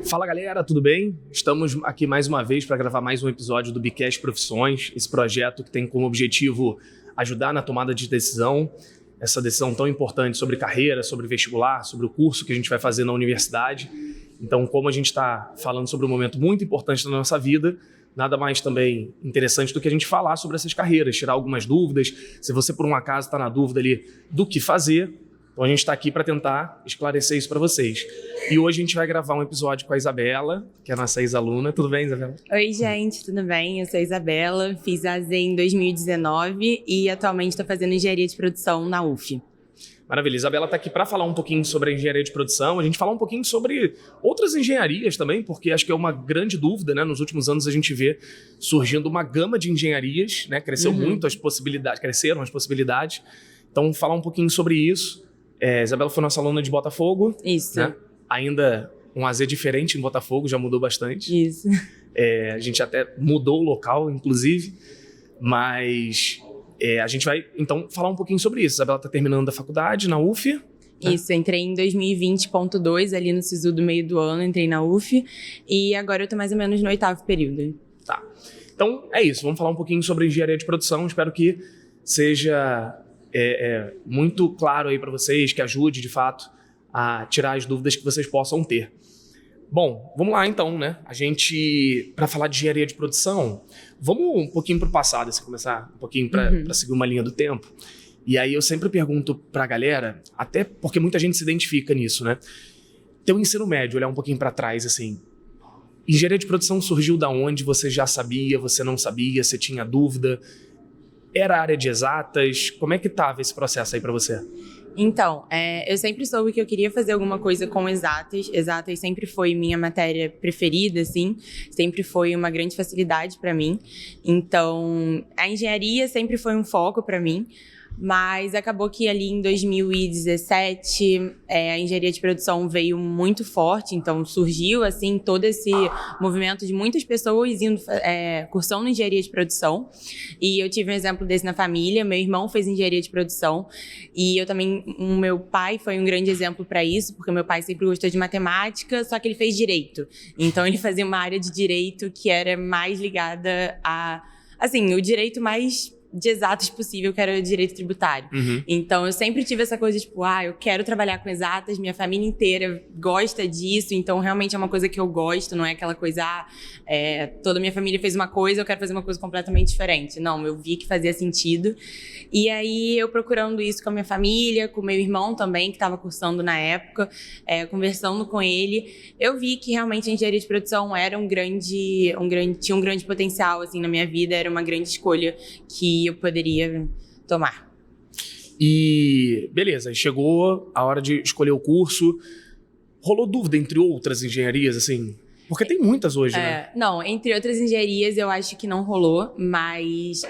Fala galera, tudo bem? Estamos aqui mais uma vez para gravar mais um episódio do Bicast Profissões, esse projeto que tem como objetivo ajudar na tomada de decisão, essa decisão tão importante sobre carreira, sobre vestibular, sobre o curso que a gente vai fazer na universidade. Então, como a gente está falando sobre um momento muito importante da nossa vida, nada mais também interessante do que a gente falar sobre essas carreiras, tirar algumas dúvidas. Se você, por um acaso, está na dúvida ali do que fazer, então a gente está aqui para tentar esclarecer isso para vocês. E hoje a gente vai gravar um episódio com a Isabela, que é a nossa ex-aluna. Tudo bem, Isabela? Oi, gente, tudo bem? Eu sou a Isabela, fiz a AZ em 2019 e atualmente estou fazendo engenharia de produção na UF. Maravilha. Isabela está aqui para falar um pouquinho sobre a engenharia de produção, a gente falar um pouquinho sobre outras engenharias também, porque acho que é uma grande dúvida, né? Nos últimos anos a gente vê surgindo uma gama de engenharias, né? Cresceram as possibilidades. Então, falar um pouquinho sobre isso. Isabela foi nossa aluna de Botafogo. Isso. Né? Ainda um AZ diferente em Botafogo, já mudou bastante. Isso. A gente até mudou o local, inclusive, mas a gente vai, então, falar um pouquinho sobre isso. A Isabela está terminando a faculdade na UF. Né? Isso, entrei em 2020.2, ali no SISU do meio do ano, entrei na UF, e agora eu tô mais ou menos no 8º período. Tá. Então, é isso. Vamos falar um pouquinho sobre engenharia de produção. Espero que seja muito claro aí para vocês, que ajude, de fato, a tirar as dúvidas que vocês possam ter. Bom, vamos lá então, né? A gente, para falar de engenharia de produção, vamos um pouquinho para o passado, assim, começar um pouquinho para seguir uma linha do tempo. E aí eu sempre pergunto para a galera, até porque muita gente se identifica nisso, né? Teu ensino médio, olhar um pouquinho para trás, assim, engenharia de produção surgiu da onde? Você já sabia, você não sabia, você tinha dúvida? Era área de exatas? Como é que estava esse processo aí para você? Então, eu sempre soube que eu queria fazer alguma coisa com exatas. Exatas sempre foi minha matéria preferida, assim. Sempre foi uma grande facilidade para mim. Então, a engenharia sempre foi um foco para mim. Mas acabou que ali em 2017 a engenharia de produção veio muito forte, então surgiu assim todo esse movimento de muitas pessoas indo cursando engenharia de produção, e eu tive um exemplo desse na família. Meu irmão fez engenharia de produção e eu também, o meu pai foi um grande exemplo para isso, porque meu pai sempre gostou de matemática, só que ele fez direito, então ele fazia uma área de direito que era mais ligada a, assim, o direito mais de exatas possível, que era o direito tributário. Então, eu sempre tive essa coisa, tipo, eu quero trabalhar com exatas, minha família inteira gosta disso, então realmente é uma coisa que eu gosto, não é aquela coisa, toda minha família fez uma coisa, eu quero fazer uma coisa completamente diferente. Não, eu vi que fazia sentido. E aí, eu procurando isso com a minha família, com o meu irmão também, que estava cursando na época, conversando com ele, eu vi que realmente a engenharia de produção era tinha um grande potencial, assim, na minha vida, era uma grande escolha que eu poderia tomar. E beleza, chegou a hora de escolher o curso. Rolou dúvida entre outras engenharias, assim? Porque tem muitas hoje, né? Não, entre outras engenharias eu acho que não rolou, mas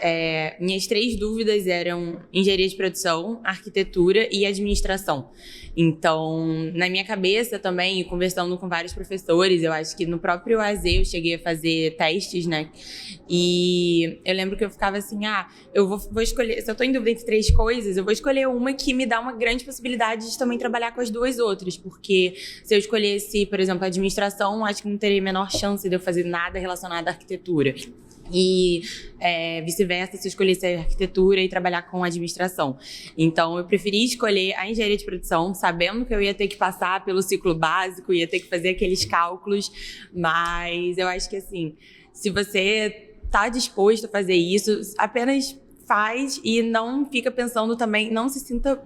minhas 3 dúvidas eram engenharia de produção, arquitetura e administração. Então, na minha cabeça também, conversando com vários professores, eu acho que no próprio AZ eu cheguei a fazer testes, né? E eu lembro que eu ficava assim, eu vou escolher, se eu tô em dúvida entre 3 coisas, eu vou escolher uma que me dá uma grande possibilidade de também trabalhar com as 2 outras, porque se eu escolhesse, por exemplo, administração, acho que não teria a menor chance de eu fazer nada relacionado à arquitetura. E vice-versa, se eu escolhesse a arquitetura e trabalhar com administração. Então, eu preferi escolher a engenharia de produção, sabendo que eu ia ter que passar pelo ciclo básico, ia ter que fazer aqueles cálculos, mas eu acho que, assim, se você está disposto a fazer isso, apenas faz e não fica pensando também, não se sinta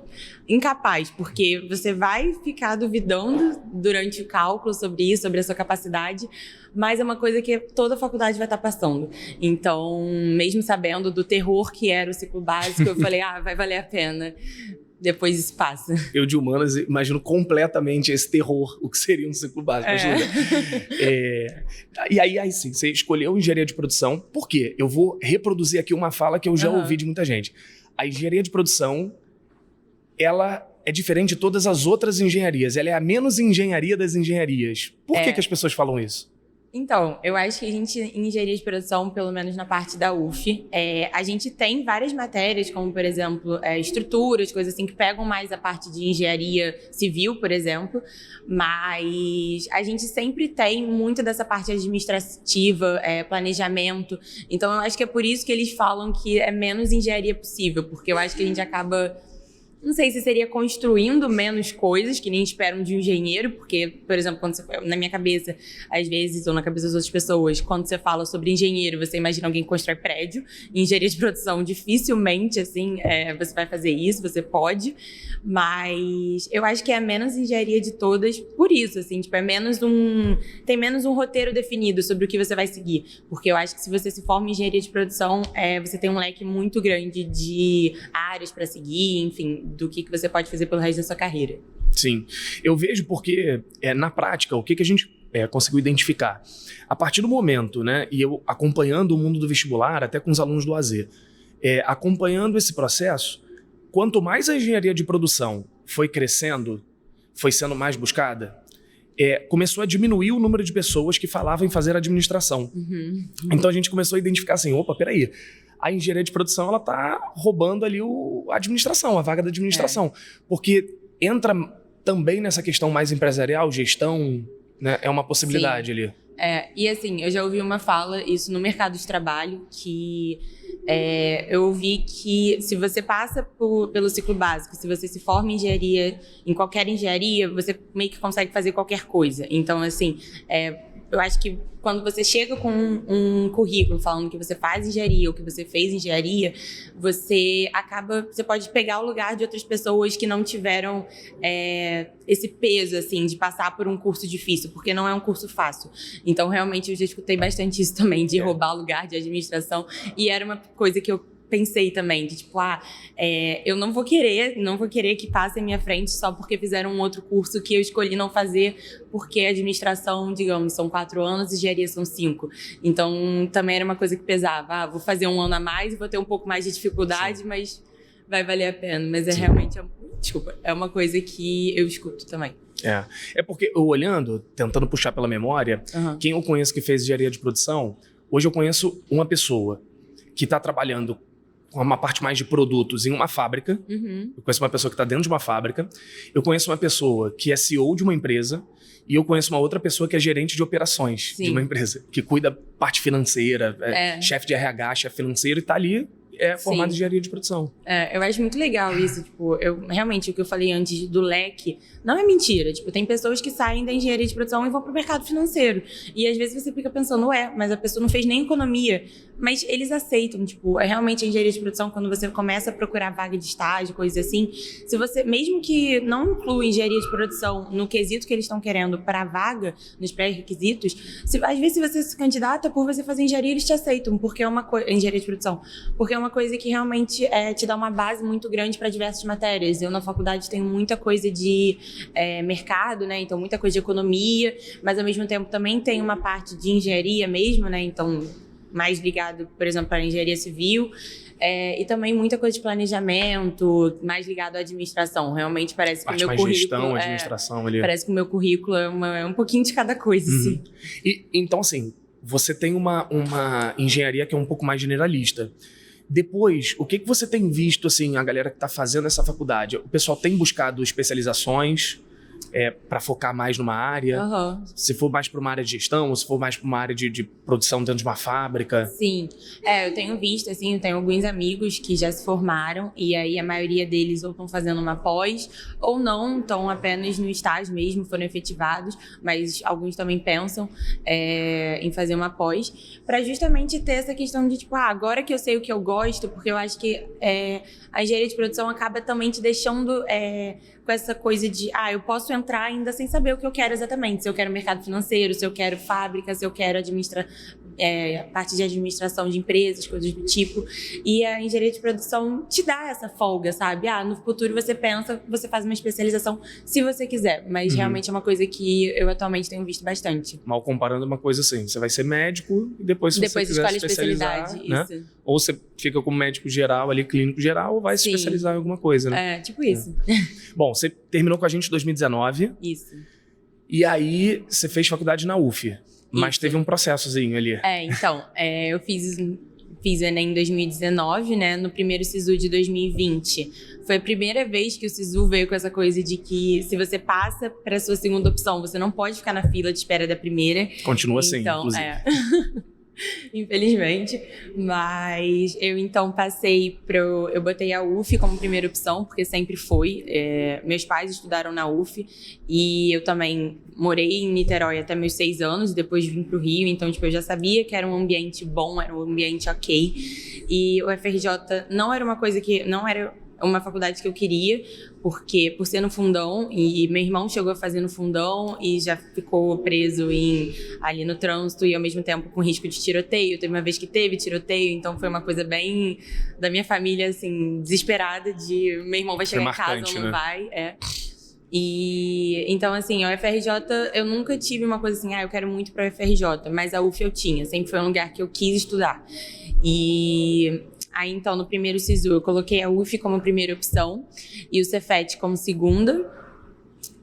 incapaz, porque você vai ficar duvidando durante o cálculo sobre isso, sobre a sua capacidade, mas é uma coisa que toda a faculdade vai estar passando. Então, mesmo sabendo do terror que era o ciclo básico, eu falei, vai valer a pena. Depois isso passa. Eu de humanas imagino completamente esse terror, o que seria um ciclo básico. E aí sim, você escolheu engenharia de produção. Por quê? Eu vou reproduzir aqui uma fala que eu já ouvi de muita gente. A engenharia de produção, ela é diferente de todas as outras engenharias. Ela é a menos engenharia das engenharias. Por que as pessoas falam isso? Então, eu acho que a gente, em engenharia de produção, pelo menos na parte da UF, a gente tem várias matérias, como, por exemplo, estruturas, coisas assim, que pegam mais a parte de engenharia civil, por exemplo, mas a gente sempre tem muito dessa parte administrativa, planejamento. Então, eu acho que é por isso que eles falam que é menos engenharia possível, porque eu acho que a gente acaba... Não sei se seria construindo menos coisas que nem esperam de um engenheiro, porque, por exemplo, quando você, na minha cabeça, às vezes, ou na cabeça das outras pessoas, quando você fala sobre engenheiro, você imagina alguém que constrói prédio. Em engenharia de produção, dificilmente, assim, você vai fazer isso, você pode, mas eu acho que é a menos engenharia de todas por isso, assim, tipo, tem menos um roteiro definido sobre o que você vai seguir, porque eu acho que se você se forma em engenharia de produção, você tem um leque muito grande de áreas para seguir, enfim, do que você pode fazer pelo resto da sua carreira. Sim, eu vejo porque, na prática, o que a gente conseguiu identificar? A partir do momento, né, e eu acompanhando o mundo do vestibular, até com os alunos do AZ, acompanhando esse processo, quanto mais a engenharia de produção foi crescendo, foi sendo mais buscada, começou a diminuir o número de pessoas que falavam em fazer administração. Então a gente começou a identificar assim, opa, peraí, a engenharia de produção ela tá roubando ali a administração, a vaga da administração. Porque entra também nessa questão mais empresarial, gestão, né? É uma possibilidade. Sim. Ali. E assim, eu já ouvi uma fala, isso no mercado de trabalho, que eu ouvi que se você passa pelo ciclo básico, se você se forma em engenharia, em qualquer engenharia, você meio que consegue fazer qualquer coisa. Então, assim, eu acho que quando você chega com um currículo falando que você faz engenharia ou que você fez engenharia, você pode pegar o lugar de outras pessoas que não tiveram esse peso, assim, de passar por um curso difícil, porque não é um curso fácil. Então, realmente, eu já escutei bastante isso também, de roubar lugar de administração, e era uma coisa que eu pensei também, de tipo, eu não vou querer que passe à minha frente só porque fizeram um outro curso que eu escolhi não fazer, porque a administração, digamos, são 4 anos e engenharia são 5. Então, também era uma coisa que pesava. Vou fazer um ano a mais e vou ter um pouco mais de dificuldade, sim, mas vai valer a pena. Mas realmente, é uma coisa que eu escuto também. É porque eu olhando, tentando puxar pela memória, quem eu conheço que fez engenharia de produção, hoje eu conheço uma pessoa que está trabalhando com uma parte mais de produtos em uma fábrica. Eu conheço uma pessoa que está dentro de uma fábrica. Eu conheço uma pessoa que é CEO de uma empresa. E eu conheço uma outra pessoa que é gerente de operações, sim, de uma empresa, que cuida da parte financeira, chefe de RH, chefe financeiro, e está ali formado em engenharia de produção. Eu acho muito legal isso. Tipo, realmente, o que eu falei antes do leque não é mentira. Tipo, tem pessoas que saem da engenharia de produção e vão para o mercado financeiro. E às vezes você fica pensando, mas a pessoa não fez nem economia. Mas eles aceitam, tipo, realmente a engenharia de produção, quando você começa a procurar vaga de estágio, coisas assim, se você, mesmo que não inclua engenharia de produção no quesito que eles estão querendo para a vaga, nos pré-requisitos, às vezes se você se candidata por você fazer engenharia, eles te aceitam, porque é uma coisa, engenharia de produção, porque é uma coisa que realmente te dá uma base muito grande para diversas matérias. Eu na faculdade tenho muita coisa de mercado, né, então muita coisa de economia, mas ao mesmo tempo também tem uma parte de engenharia mesmo, né, então mais ligado, por exemplo, para a engenharia civil, e também muita coisa de planejamento, mais ligado à administração. Realmente parece que o meu currículo... Gestão, administração ali. Parece que o meu currículo é um pouquinho de cada coisa, assim. E, então, assim, você tem uma engenharia que é um pouco mais generalista. Depois, o que você tem visto, assim, a galera que está fazendo essa faculdade? O pessoal tem buscado especializações para focar mais numa área? Se for mais para uma área de gestão, ou se for mais para uma área de produção dentro de uma fábrica? Sim, eu tenho visto, assim, eu tenho alguns amigos que já se formaram e aí a maioria deles ou estão fazendo uma pós ou não, estão apenas no estágio mesmo, foram efetivados, mas alguns também pensam em fazer uma pós, para justamente ter essa questão de, tipo, agora que eu sei o que eu gosto, porque eu acho que a engenharia de produção acaba também te deixando com essa coisa de, eu posso entrar ainda sem saber o que eu quero exatamente, se eu quero mercado financeiro, se eu quero fábrica, se eu quero parte de administração de empresas, coisas do tipo. E a engenharia de produção te dá essa folga, sabe? No futuro você faz uma especialização se você quiser, mas realmente é uma coisa que eu atualmente tenho visto bastante. Mal comparando uma coisa assim, você vai ser médico e depois se você quiser escolhe se especializar, especialidade, né? Isso. Ou você fica como médico geral ali, clínico geral, ou vai se especializar em alguma coisa, né? Tipo isso. Bom, você terminou com a gente em 2019. Isso. E aí você fez faculdade na UF. Mas teve um processozinho ali. Então, eu fiz o Enem em 2019, né? No primeiro SISU de 2020. Foi a primeira vez que o SISU veio com essa coisa de que se você passa para a sua segunda opção, você não pode ficar na fila de espera da primeira. Continua assim, inclusive. Infelizmente. Mas eu então passei eu botei a UF como primeira opção, porque sempre foi. Meus pais estudaram na UF e eu também morei em Niterói até meus 6 anos e depois vim pro Rio, então tipo, eu já sabia que era um ambiente bom, era um ambiente ok. E o FRJ não era uma coisa que... não era uma faculdade que eu queria, porque por ser no fundão, e meu irmão chegou a fazer no fundão e já ficou preso ali no trânsito e ao mesmo tempo com risco de tiroteio. Teve uma vez que teve tiroteio, então foi uma coisa bem da minha família, assim, desesperada de meu irmão vai chegar em casa ou não vai. E então, assim, a UFRJ, eu nunca tive uma coisa assim, eu quero muito pra UFRJ, mas a UF eu tinha, sempre foi um lugar que eu quis estudar. E aí, então, no primeiro SISU, eu coloquei a UF como primeira opção e o Cefet como segunda.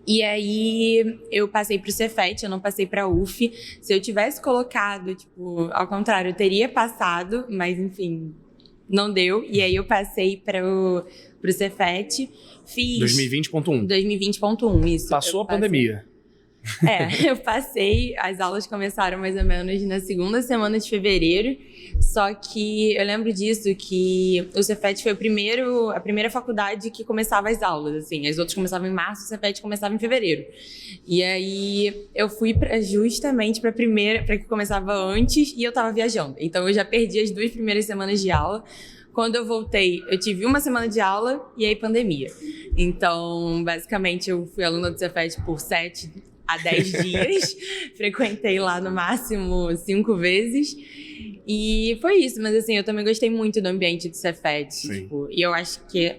E aí, eu passei pro Cefet, eu não passei pra UF. Se eu tivesse colocado, tipo, ao contrário, eu teria passado, mas, enfim, não deu. E aí, eu passei pro Cefet, fiz... 2020.1. 2020.1, isso. Passou a pandemia. Eu passei, as aulas começaram mais ou menos na segunda semana de fevereiro, só que eu lembro disso, que o Cefet foi a primeira faculdade que começava as aulas, assim, as outras começavam em março, o Cefet começava em fevereiro. E aí eu fui justamente pra que começava antes e eu tava viajando, então eu já perdi as 2 primeiras semanas de aula. Quando eu voltei, eu tive 1 semana de aula e aí pandemia. Então, basicamente, eu fui aluna do Cefet por 7 a 10 dias. Frequentei lá no máximo 5 vezes. E foi isso. Mas assim, eu também gostei muito do ambiente do Cefet. Tipo, e eu acho que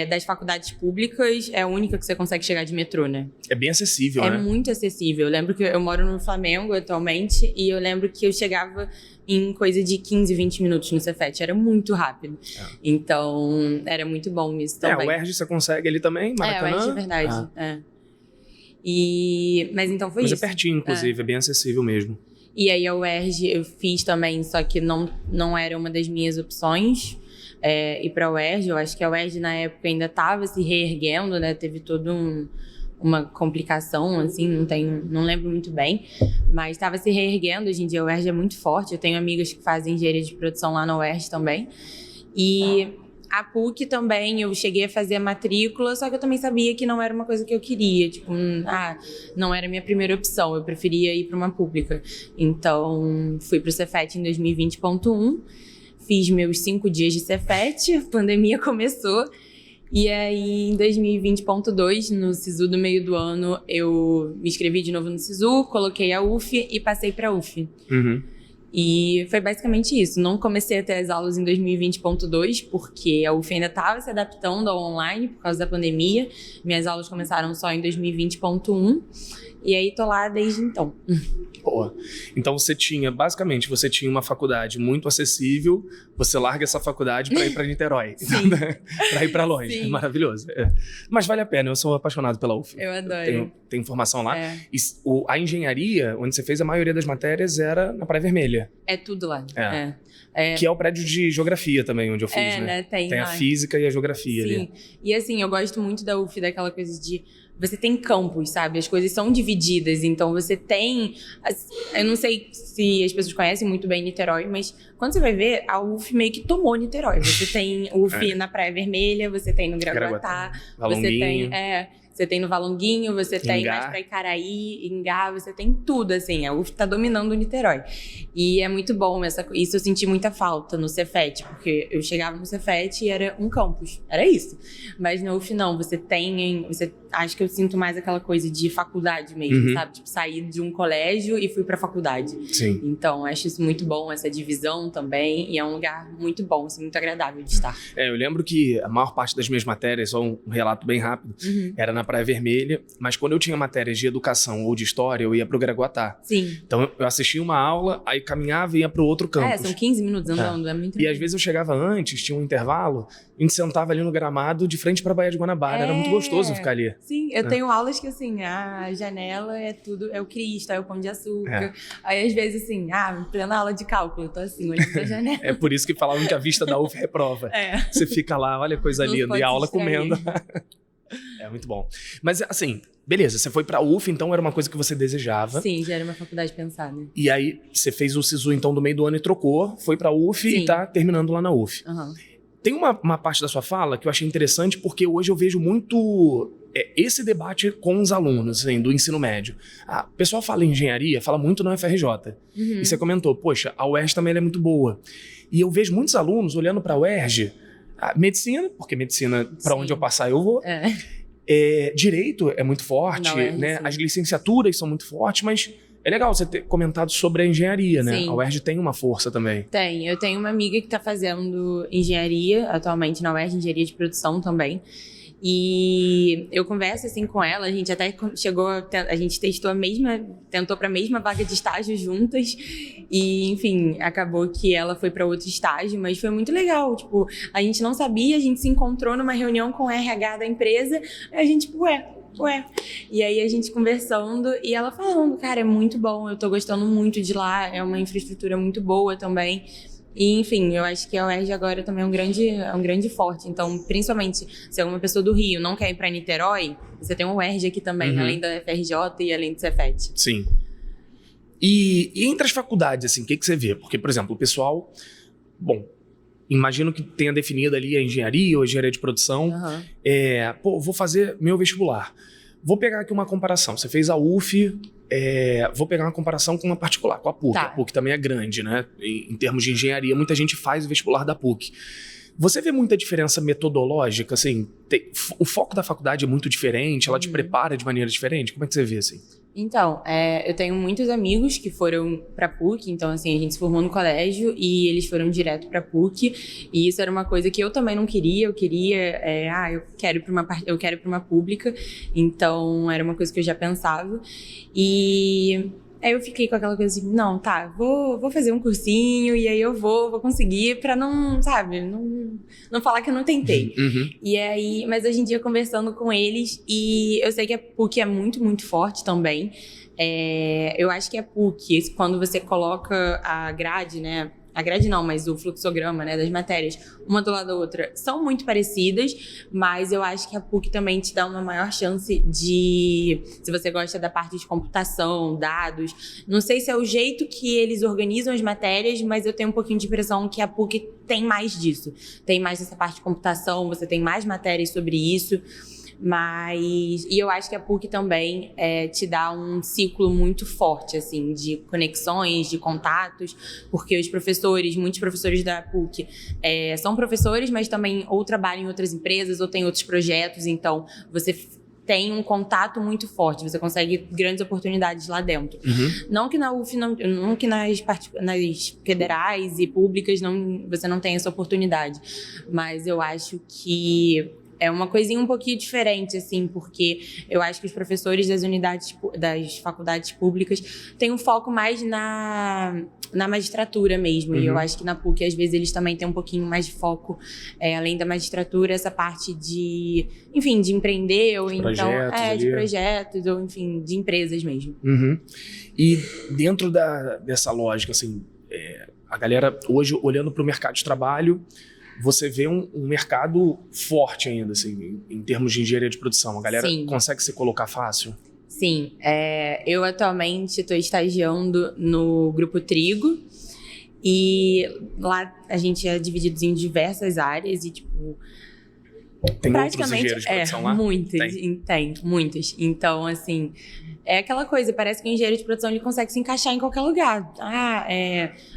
das faculdades públicas é a única que você consegue chegar de metrô, né? É bem acessível, né? É muito acessível. Eu lembro que eu moro no Flamengo atualmente e eu lembro que eu chegava em coisa de 15, 20 minutos no Cefet. Era muito rápido. Então, era muito bom isso também. O ERJ você consegue ali também, Maracanã? O ERJ é verdade. Mas então foi isso. Mas é pertinho, inclusive. É bem acessível mesmo. E aí a UERJ eu fiz também, só que não era uma das minhas opções. Ir para a UERJ, eu acho que a UERJ na época ainda estava se reerguendo, né? Teve toda uma complicação, assim, não lembro muito bem, mas estava se reerguendo. Hoje em dia a UERJ é muito forte, eu tenho amigas que fazem engenharia de produção lá na UERJ também. E a PUC também, eu cheguei a fazer a matrícula, só que eu também sabia que não era uma coisa que eu queria, tipo, não era a minha primeira opção, eu preferia ir para uma pública. Então, fui para o Cefet em 2020.1, fiz meus 5 dias de Cefet, a pandemia começou, e aí em 2020.2, no SISU do meio do ano, eu me inscrevi de novo no SISU, coloquei a UF e passei para a UF. E foi basicamente isso. Não comecei a ter as aulas em 2020.2, porque a UF ainda estava se adaptando ao online por causa da pandemia. Minhas aulas começaram só em 2020.1. E aí tô lá desde então. Boa. Então você tinha uma faculdade muito acessível, você larga essa faculdade para ir para Niterói. Para ir para longe. Sim. É maravilhoso. Mas vale a pena, eu sou apaixonado pela UF. Eu adoro. Tem formação lá. E a engenharia, onde você fez a maioria das matérias, era na Praia Vermelha. É tudo lá. Que é o prédio de geografia também, onde eu fiz, né? Tem a física e a geografia ali. E assim, eu gosto muito da UF, daquela coisa de... Você tem campus, sabe? As coisas são divididas, então você tem... Eu não sei se as pessoas conhecem muito bem Niterói, mas quando você vai ver, a UF meio que tomou Niterói. Você tem UF na Praia Vermelha, você tem no Graguatá, você tem... Você tem no Valonguinho, você tem mais pra Icaraí, Ingá, você tem tudo, assim. A UF tá dominando o Niterói. E é muito bom, isso eu senti muita falta no Cefet, porque eu chegava no Cefet e era um campus, era isso. Mas na UF não, acho que eu sinto mais aquela coisa de faculdade mesmo, sabe? Tipo, sair de um colégio e fui pra faculdade. Sim. Então, acho isso muito bom, essa divisão também, e é um lugar muito bom, assim, muito agradável de estar. Eu lembro que a maior parte das minhas matérias, só um relato bem rápido, era na na Praia Vermelha, mas quando eu tinha matérias de educação ou de história, eu ia pro Gragoatá. Sim. Então eu assistia uma aula, aí caminhava e ia pro outro campus. São 15 minutos andando, é muito E às vezes eu chegava antes, tinha um intervalo, a gente sentava ali no gramado de frente pra Baía de Guanabara. Era muito gostoso ficar ali. Sim, eu tenho aulas que assim, a janela é tudo, é o Cristo, é o Pão de Açúcar. Aí às vezes assim, plena aula de cálculo, eu tô assim, olhando pra janela. É por isso que falavam que a vista da UF reprova. Você fica lá, olha que coisa linda, e a aula comendo. É muito bom. Mas assim, beleza, você foi pra UF, então era uma coisa que você desejava. Sim, já era uma faculdade pensada. E aí você fez o SISU então do meio do ano e trocou, foi pra UF e tá terminando lá na UF. Tem uma parte da sua fala que eu achei interessante, porque hoje eu vejo muito esse debate com os alunos assim, do ensino médio. O pessoal fala em engenharia, fala muito na UFRJ. E você comentou, poxa, a UERJ também é muito boa. E eu vejo muitos alunos olhando pra UERJ, medicina, porque medicina, para onde eu passar eu vou. Direito é muito forte, né? As licenciaturas são muito fortes, mas é legal você ter comentado sobre a engenharia, né? Sim. A UERJ tem uma força também. Tem. Eu tenho uma amiga que está fazendo engenharia atualmente na UERJ, engenharia de produção também. E eu converso assim com ela, a gente até a gente tentou para a mesma vaga de estágio juntas e, enfim, acabou que ela foi para outro estágio, mas foi muito legal, tipo, a gente não sabia, a gente se encontrou numa reunião com o RH da empresa, a gente, tipo, ué. E aí a gente conversando e ela falando, cara, é muito bom, eu tô gostando muito de lá, é uma infraestrutura muito boa também. E, enfim, eu acho que a UERJ agora também é um grande forte. Então, principalmente, se alguma pessoa do Rio não quer ir para Niterói, você tem uma UERJ aqui também, além da FRJ e além do Cefet. Sim. E entre as faculdades, assim, o que você vê? Porque, por exemplo, o pessoal... Bom, imagino que tenha definido ali a engenharia ou a engenharia de produção. Vou fazer meu vestibular. Vou pegar aqui uma comparação. Você fez a UF... vou pegar uma comparação com uma particular, com a PUC. A PUC também é grande, né? Em termos de engenharia, muita gente faz o vestibular da PUC. Você vê muita diferença metodológica, assim? O foco da faculdade é muito diferente? Ela te prepara de maneira diferente? Como é que você vê, assim? Então, eu tenho muitos amigos que foram pra PUC, então assim, a gente se formou no colégio e eles foram direto pra PUC, e isso era uma coisa que eu também não queria, eu quero ir pra uma pública, então era uma coisa que eu já pensava, e aí eu fiquei com aquela coisa assim, não, vou fazer um cursinho, e aí eu vou conseguir pra não, sabe, não falar que eu não tentei. E aí, mas hoje em dia conversando com eles, e eu sei que a PUC é muito, muito forte também. Eu acho que a PUC, quando você coloca a grade, né? A grade não, mas o fluxograma, né, das matérias, uma do lado da outra, são muito parecidas, mas eu acho que a PUC também te dá uma maior chance se você gosta da parte de computação, dados, não sei se é o jeito que eles organizam as matérias, mas eu tenho um pouquinho de impressão que a PUC tem mais disso, tem mais essa parte de computação, você tem mais matérias sobre isso. E eu acho que a PUC também te dá um ciclo muito forte, assim, de conexões, de contatos, porque muitos professores da PUC são professores, mas também ou trabalham em outras empresas ou têm outros projetos, então você tem um contato muito forte, você consegue grandes oportunidades lá dentro. Não que na UF, não que nas federais e públicas você não tenha essa oportunidade, mas eu acho que é uma coisinha um pouquinho diferente, assim, porque eu acho que os professores das faculdades públicas têm um foco mais na magistratura mesmo. E eu acho que na PUC, às vezes, eles também têm um pouquinho mais de foco, além da magistratura, essa parte de empreender, ou de projetos, ou enfim, de empresas mesmo. E dentro dessa lógica, assim, a galera hoje, olhando para o mercado de trabalho, você vê um mercado forte ainda, assim, em termos de engenharia de produção. A galera consegue se colocar fácil? Sim. Eu atualmente estou estagiando no Grupo Trigo. E lá a gente é dividido em diversas áreas e, tipo... Tem outros engenheiros de produção lá? Tem, muitos. Então, assim... É aquela coisa, parece que o engenheiro de produção ele consegue se encaixar em qualquer lugar.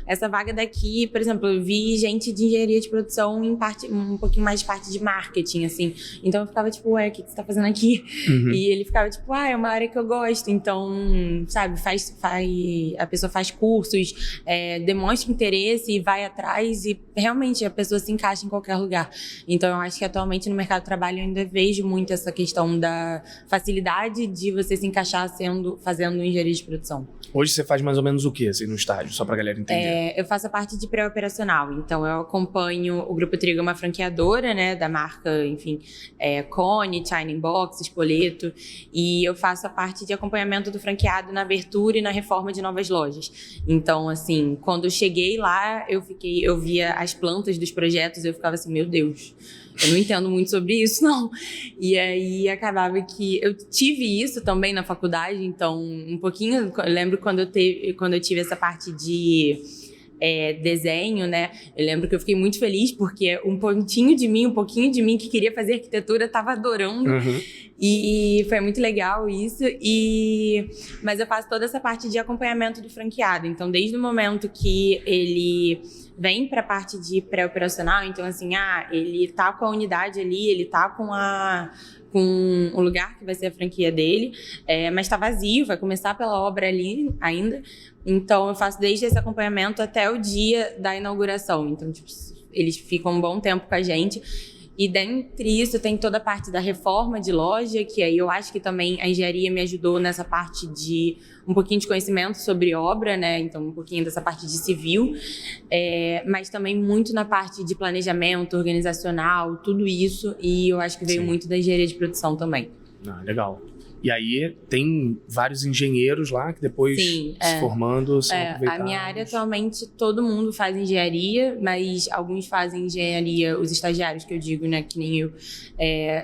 Essa vaga daqui, por exemplo, eu vi gente de engenharia de produção um pouquinho mais de parte de marketing, assim. Então eu ficava tipo, o que você tá fazendo aqui? E ele ficava tipo, é uma área que eu gosto. Então, sabe, a pessoa faz cursos, demonstra interesse e vai atrás e realmente a pessoa se encaixa em qualquer lugar. Então eu acho que atualmente no no mercado de trabalho eu ainda vejo muito essa questão da facilidade de você se encaixar fazendo engenharia de produção. Hoje você faz mais ou menos o quê, assim, no estágio, só pra galera entender? Eu faço a parte de pré-operacional, então eu acompanho o Grupo Trigo, é uma franqueadora, né, da marca, enfim, Cone, China Box, Spoleto, e eu faço a parte de acompanhamento do franqueado na abertura e na reforma de novas lojas. Então, assim, quando eu cheguei lá, eu via as plantas dos projetos, eu ficava assim, meu Deus, eu não entendo muito sobre isso, não. E aí acabava que eu tive isso também na faculdade, então um pouquinho, eu lembro quando eu tive essa parte de desenho, né? Eu lembro que eu fiquei muito feliz porque um pouquinho de mim que queria fazer arquitetura, estava adorando. Uhum. E foi muito legal isso. Mas eu faço toda essa parte de acompanhamento do franqueado. Então, desde o momento que ele vem para a parte de pré-operacional, então assim, ele tá com a unidade ali, ele tá com o lugar que vai ser a franquia dele, mas tá vazio, vai começar pela obra ali ainda. Então, eu faço desde esse acompanhamento até o dia da inauguração. Então, tipo, eles ficam um bom tempo com a gente. E dentre isso tem toda a parte da reforma de loja, que aí eu acho que também a engenharia me ajudou nessa parte de um pouquinho de conhecimento sobre obra, né? Então, um pouquinho dessa parte de civil, mas também muito na parte de planejamento, organizacional, tudo isso. E eu acho que veio muito da engenharia de produção também. Legal. E aí tem vários engenheiros lá que depois, se formando, são aproveitados. A minha área atualmente, todo mundo faz engenharia, mas alguns fazem engenharia, os estagiários que eu digo, né, que nem eu.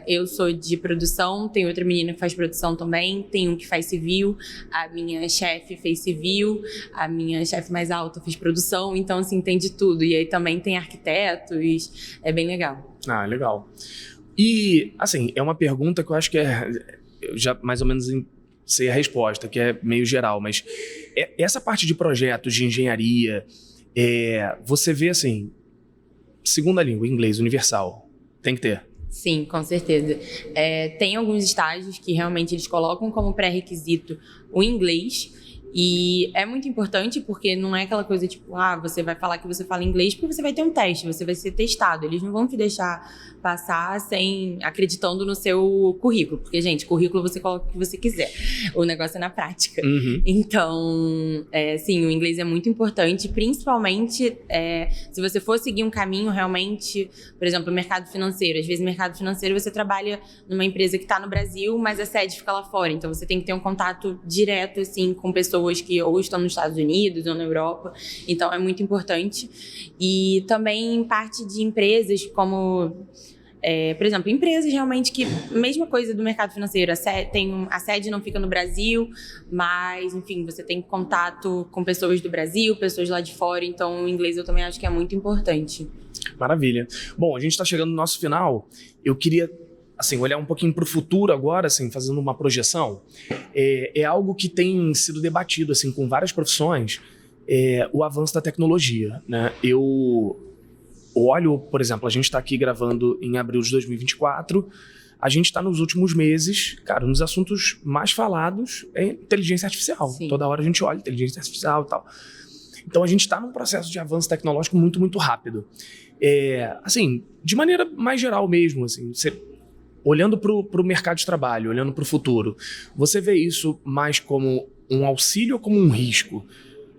Eu sou de produção, tem outra menina que faz produção também, tem um que faz civil, a minha chefe fez civil, a minha chefe mais alta fez produção, então assim, tem de tudo. E aí também tem arquitetos, é bem legal. Legal. E, assim, é uma pergunta que eu acho que eu já mais ou menos sei a resposta, que é meio geral, mas essa parte de projetos de engenharia, você vê assim, segunda língua, inglês universal, tem que ter? Sim, com certeza. Tem alguns estágios que realmente eles colocam como pré-requisito o inglês, e é muito importante porque não é aquela coisa tipo, você vai falar que você fala inglês porque você vai ter um teste, você vai ser testado. Eles não vão te deixar passar acreditando no seu currículo. Porque, gente, currículo você coloca o que você quiser. O negócio é na prática. Uhum. Então, sim, o inglês é muito importante, principalmente se você for seguir um caminho realmente, por exemplo, o mercado financeiro. Às vezes, no mercado financeiro, você trabalha numa empresa que está no Brasil, mas a sede fica lá fora. Então, você tem que ter um contato direto, assim, com pessoas que ou estão nos Estados Unidos ou na Europa. Então, é muito importante. E também parte de empresas como... por exemplo, empresas realmente que, mesma coisa do mercado financeiro, a sede não fica no Brasil, mas, enfim, você tem contato com pessoas do Brasil, pessoas lá de fora, então o inglês eu também acho que é muito importante. Maravilha. Bom, a gente está chegando no nosso final. Eu queria, assim, olhar um pouquinho para o futuro agora, assim, fazendo uma projeção. É algo que tem sido debatido, assim, com várias profissões, o avanço da tecnologia, né? Eu olho, por exemplo, a gente está aqui gravando em abril de 2024, a gente está nos últimos meses, cara, nos assuntos mais falados é inteligência artificial. Sim. Toda hora a gente olha inteligência artificial e tal. Então a gente está num processo de avanço tecnológico muito, muito rápido. Assim, de maneira mais geral mesmo, assim, olhando para o mercado de trabalho, olhando para o futuro, você vê isso mais como um auxílio ou como um risco?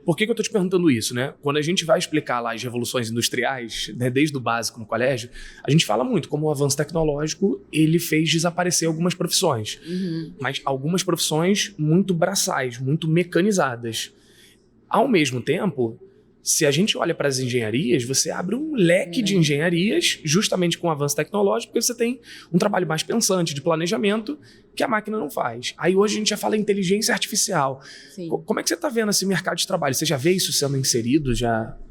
Por que eu estou te perguntando isso, né? Quando a gente vai explicar lá as revoluções industriais, né, desde o básico no colégio, a gente fala muito como o avanço tecnológico ele fez desaparecer algumas profissões. Uhum. Mas algumas profissões muito braçais, muito mecanizadas. Ao mesmo tempo, se a gente olha para as engenharias, você abre um leque de engenharias justamente com o avanço tecnológico, porque você tem um trabalho mais pensante, de planejamento, que a máquina não faz. Aí hoje a gente já fala em inteligência artificial. Sim. Como é que você está vendo esse mercado de trabalho? Você já vê isso sendo inserido?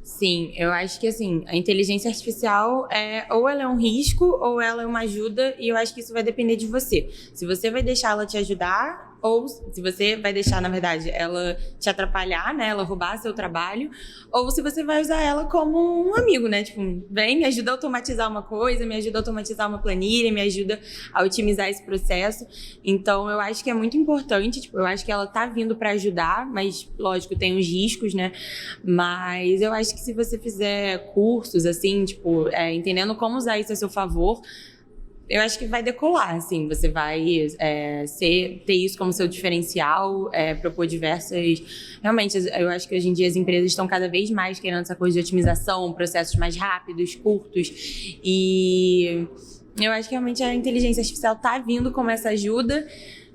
Sim, eu acho que assim, a inteligência artificial ou ela é um risco ou ela é uma ajuda, e eu acho que isso vai depender de você. Se você vai deixar ela te ajudar, ou se você vai deixar, na verdade, ela te atrapalhar, né? Ela roubar seu trabalho, ou se você vai usar ela como um amigo, né? Tipo, vem, me ajuda a automatizar uma coisa, me ajuda a automatizar uma planilha, me ajuda a otimizar esse processo. Então, eu acho que é muito importante, tipo, eu acho que ela tá vindo para ajudar, mas, lógico, tem os riscos, né? Mas eu acho que se você fizer cursos, assim, tipo, entendendo como usar isso a seu favor, eu acho que vai decolar, assim, você vai ter isso como seu diferencial, propor diversas... Realmente, eu acho que hoje em dia as empresas estão cada vez mais querendo essa coisa de otimização, processos mais rápidos, curtos, e eu acho que realmente a inteligência artificial está vindo como essa ajuda,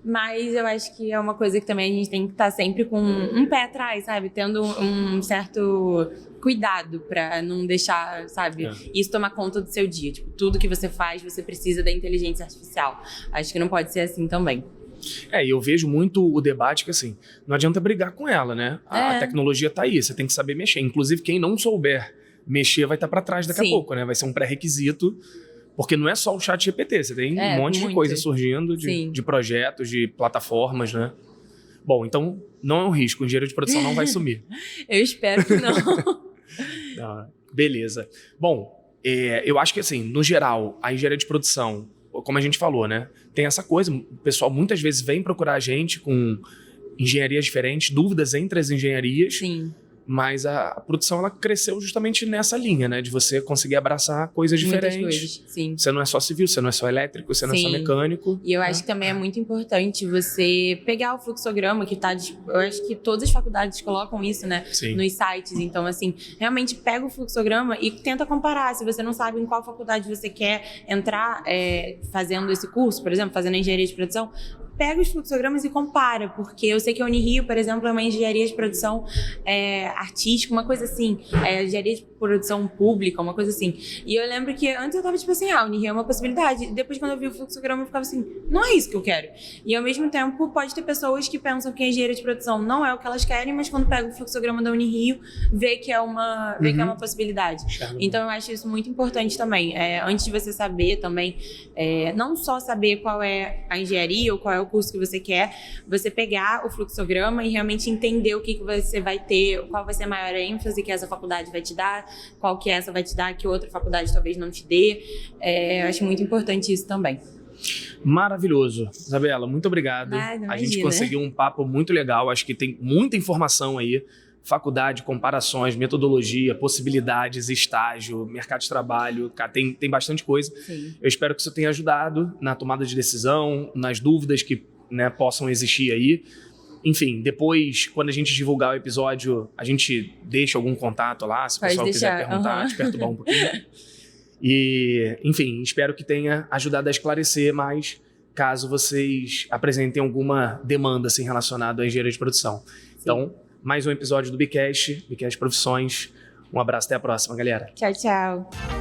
mas eu acho que é uma coisa que também a gente tem que estar sempre com um pé atrás, sabe? Tendo um certo cuidado para não deixar, sabe, isso tomar conta do seu dia. Tipo, tudo que você faz, você precisa da inteligência artificial. Acho que não pode ser assim também. E eu vejo muito o debate que, assim, não adianta brigar com ela, né? A tecnologia tá aí, você tem que saber mexer. Inclusive, quem não souber mexer vai estar para trás daqui a pouco, né? Vai ser um pré-requisito. Porque não é só o chat GPT, você tem um monte de coisa surgindo, de projetos, de plataformas, né? Bom, então não é um risco, o engenheiro de produção não vai sumir. Eu espero que não. Beleza. Bom, eu acho que assim, no geral, a engenharia de produção, como a gente falou, né? Tem essa coisa, o pessoal muitas vezes vem procurar a gente com engenharias diferentes, dúvidas entre as engenharias. Sim. Mas a produção, ela cresceu justamente nessa linha, né? De você conseguir abraçar coisas diferentes. Muitas coisas, sim. Você não é só civil, você não é só elétrico, você não é só mecânico. E eu acho que também é muito importante você pegar o fluxograma que tá... Eu acho que todas as faculdades colocam isso, né? Sim. Nos sites. Então, assim, realmente pega o fluxograma e tenta comparar. Se você não sabe em qual faculdade você quer entrar fazendo esse curso, por exemplo, fazendo engenharia de produção, pega os fluxogramas e compara, porque eu sei que a Unirio, por exemplo, é uma engenharia de produção artística, uma coisa assim, engenharia de produção pública, uma coisa assim. E eu lembro que antes eu tava tipo assim, a Unirio é uma possibilidade. Depois, quando eu vi o fluxograma, eu ficava assim, não é isso que eu quero. E ao mesmo tempo, pode ter pessoas que pensam que a engenharia de produção não é o que elas querem, mas quando pega o fluxograma da Unirio, vê que é uma possibilidade. Então eu acho isso muito importante também. Antes de você saber também, não só saber qual é a engenharia ou qual é o curso que você quer, você pegar o fluxograma e realmente entender o que você vai ter, qual vai ser a maior ênfase que essa faculdade vai te dar, qual que essa vai te dar, que outra faculdade talvez não te dê. Eu acho muito importante isso também. Maravilhoso. Isabela, muito obrigado. A gente conseguiu um papo muito legal, acho que tem muita informação aí. Faculdade, comparações, metodologia, possibilidades, estágio, mercado de trabalho, tem bastante coisa. Sim. Eu espero que isso tenha ajudado na tomada de decisão, nas dúvidas que, né, possam existir aí. Enfim, depois, quando a gente divulgar o episódio, a gente deixa algum contato lá, se o pessoal quiser perguntar, te perturbar um pouquinho. E, enfim, espero que tenha ajudado a esclarecer mais, caso vocês apresentem alguma demanda assim, relacionada à engenharia de produção. Sim. Então, mais um episódio do Bicast Profissões. Um abraço, até a próxima, galera. Tchau, tchau.